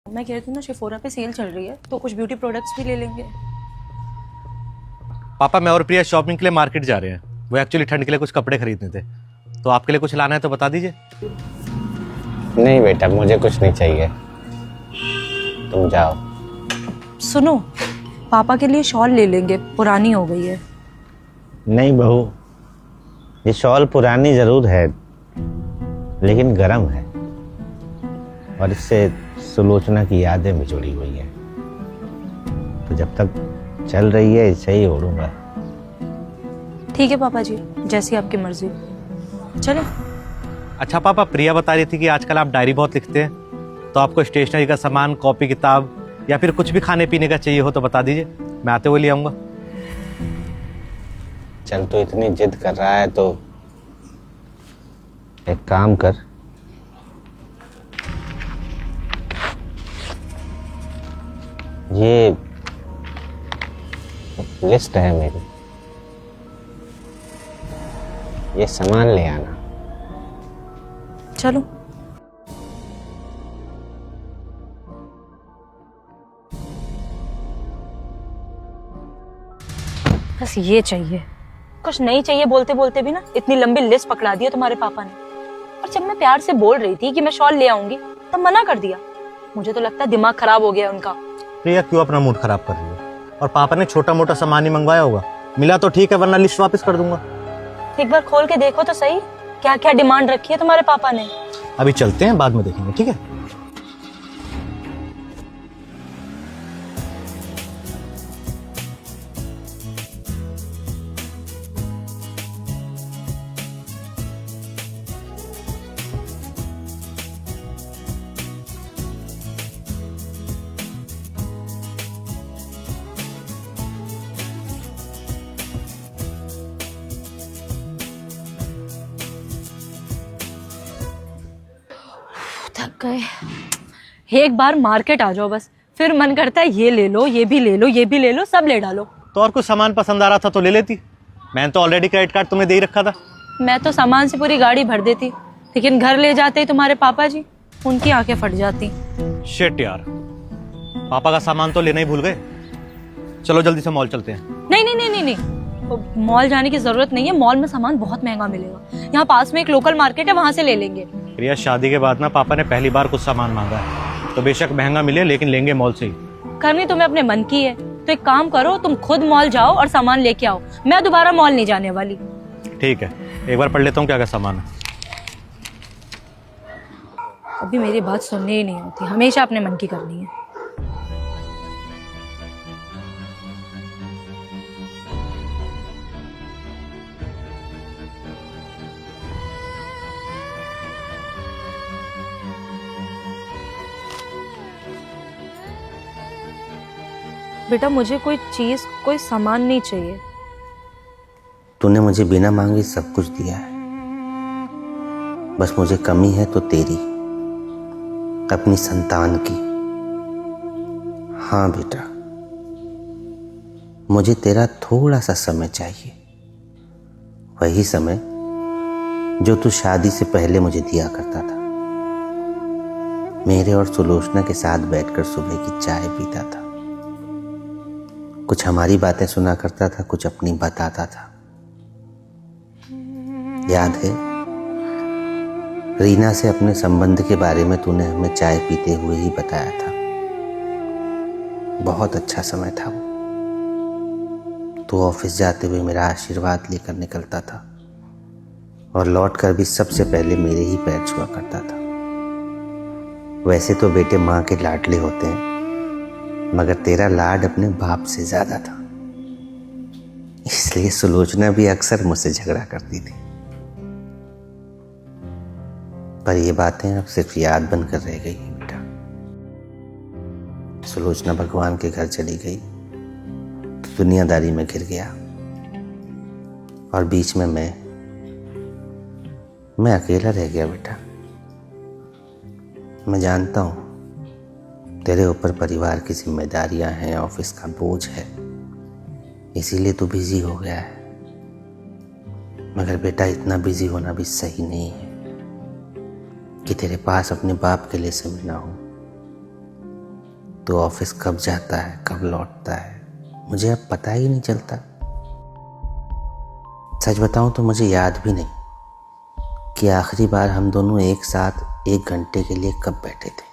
मैं कह रही थी ना, शेफोरा पे सेल चल रही है तो कुछ ब्यूटी प्रोडक्ट्स भी ले लेंगे। पापा मैं और प्रिया शॉपिंग के लिए मार्केट जा रहे हैं। वो एक्चुअली ठंड के लिए कुछ कपड़े खरीदने थे, तो आपके लिए कुछ लाना है तो बता दीजिए। नहीं बेटा, मुझे कुछ नहीं चाहिए, तुम जाओ। सुनो, पापा के लिए शॉल ले लेंगे, पुरानी हो गई है। नहीं बहू, ये शॉल पुरानी जरूर है लेकिन गर्म है और इससे सुलोचना की यादें भी जुड़ी हुई हैं, तो जब तक चल रही है इसे ही ओढ़ूंगा। ठीक है पापा जी, जैसी आपकी मर्जी। चलो। अच्छा पापा, प्रिया बता रही थी कि आजकल आप डायरी बहुत लिखते हैं, तो आपको स्टेशनरी का सामान, कॉपी किताब या फिर कुछ भी खाने पीने का चाहिए हो तो बता दीजिए, मैं आते हुए ले आऊंगा। चल तो इतनी जिद कर रहा है तो एक काम कर, ये लिस्ट है मेरी, ये सामान ले आना। चलो। बस ये चाहिए, कुछ नहीं चाहिए बोलते बोलते भी ना इतनी लंबी लिस्ट पकड़ा दी है तुम्हारे पापा ने। और जब मैं प्यार से बोल रही थी कि मैं शॉल ले आऊंगी तब मना कर दिया। मुझे तो लगता है दिमाग खराब हो गया उनका। प्रिया क्यों अपना मूड खराब कर रही है? और पापा ने छोटा मोटा सामान ही मंगवाया होगा, मिला तो ठीक है, वरना लिस्ट वापस कर दूंगा। एक बार खोल के देखो तो सही, क्या क्या डिमांड रखी है तुम्हारे पापा ने। अभी चलते हैं, बाद में देखेंगे, ठीक है? थक गए। एक बार मार्केट आ जाओ बस, फिर मन करता है ये ले लो, ये भी ले लो, ये भी ले लो, सब ले डालो। तो और कुछ सामान पसंद आ रहा था तो ले लेती, मैंने तो ऑलरेडी क्रेडिट कार्ड तुम्हें दे ही रखा था। मैं तो सामान से पूरी गाड़ी भर देती, लेकिन घर ले जाते ही तुम्हारे पापा जी, उनकी आंखें फट जाती। शिट यार, पापा का सामान तो लेना ही भूल गए। चलो जल्दी से मॉल चलते हैं। नहीं नहीं नहीं नहीं नहीं, मॉल जाने की जरूरत नहीं है। मॉल में सामान बहुत महंगा मिलेगा। यहाँ पास में एक लोकल मार्केट है, वहां से ले लेंगे। प्रिया, शादी के बाद ना पापा ने पहली बार कुछ सामान मांगा है, तो बेशक महंगा मिले लेकिन लेंगे मॉल से ही। करनी तुम्हें अपने मन की है तो एक काम करो, तुम खुद मॉल जाओ और सामान लेके आओ। मैं दोबारा मॉल नहीं जाने वाली। ठीक है, एक बार पढ़ लेता हूँ क्या क्या सामान है। अभी मेरी बात सुननी ही नहीं होती, हमेशा अपने मन की करनी है। बेटा, मुझे कोई चीज, कोई सामान नहीं चाहिए। तूने मुझे बिना मांगे सब कुछ दिया है, बस मुझे कमी है तो तेरी, अपनी संतान की। हाँ बेटा, मुझे तेरा थोड़ा सा समय चाहिए, वही समय जो तू शादी से पहले मुझे दिया करता था। मेरे और सुलोचना के साथ बैठकर सुबह की चाय पीता था, कुछ हमारी बातें सुना करता था, कुछ अपनी बताता था। याद है रीना से अपने संबंध के बारे में तूने हमें चाय पीते हुए ही बताया था। बहुत अच्छा समय था वो। तू ऑफिस जाते हुए मेरा आशीर्वाद लेकर निकलता था और लौटकर भी सबसे पहले मेरे ही पैर छुआ करता था। वैसे तो बेटे माँ के लाडले होते हैं, मगर तेरा लाड अपने बाप से ज्यादा था, इसलिए सुलोचना भी अक्सर मुझसे झगड़ा करती थी। पर ये बातें अब सिर्फ याद बनकर रह गई है बेटा। सुलोचना भगवान के घर चली गई तो दुनियादारी में घिर गया, और बीच में मैं अकेला रह गया बेटा। मैं जानता हूँ तेरे ऊपर परिवार की जिम्मेदारियां हैं, ऑफिस का बोझ है, इसीलिए तू बिजी हो गया है। मगर बेटा, इतना बिजी होना भी सही नहीं है कि तेरे पास अपने बाप के लिए समय ना हो। तो ऑफिस कब जाता है कब लौटता है मुझे अब पता ही नहीं चलता। सच बताऊं तो मुझे याद भी नहीं कि आखिरी बार हम दोनों एक साथ 1 घंटे के लिए कब बैठे थे।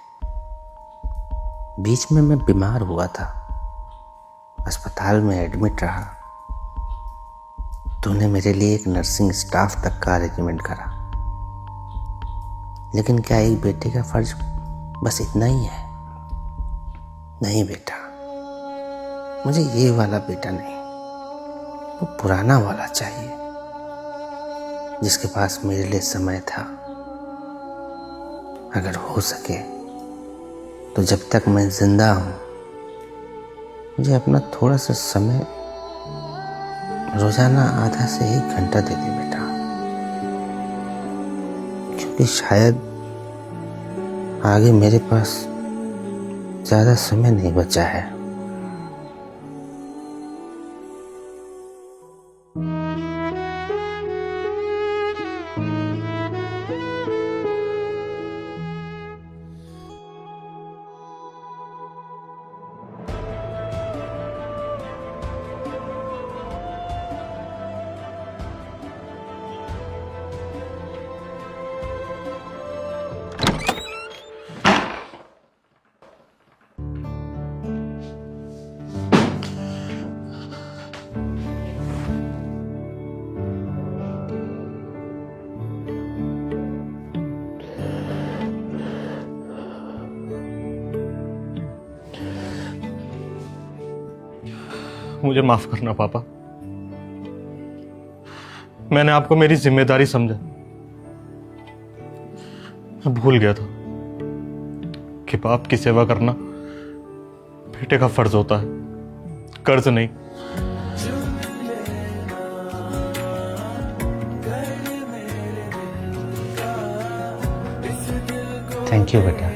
बीच में मैं बीमार हुआ था, अस्पताल में एडमिट रहा। तूने मेरे लिए एक नर्सिंग स्टाफ तक का अरेंजमेंट करा। लेकिन क्या एक बेटे का फर्ज बस इतना ही है? नहीं बेटा, मुझे ये वाला बेटा नहीं, वो पुराना वाला चाहिए जिसके पास मेरे लिए समय था। अगर हो सके तो जब तक मैं जिंदा हूं मुझे अपना थोड़ा सा समय रोजाना आधा से 1 घंटा दे दे बेटा, क्योंकि शायद आगे मेरे पास ज्यादा समय नहीं बचा है। मुझे माफ करना पापा, मैंने आपको मेरी जिम्मेदारी समझा। मैं भूल गया था कि बाप की सेवा करना बेटे का फर्ज होता है, कर्ज नहीं। थैंक यू बेटा।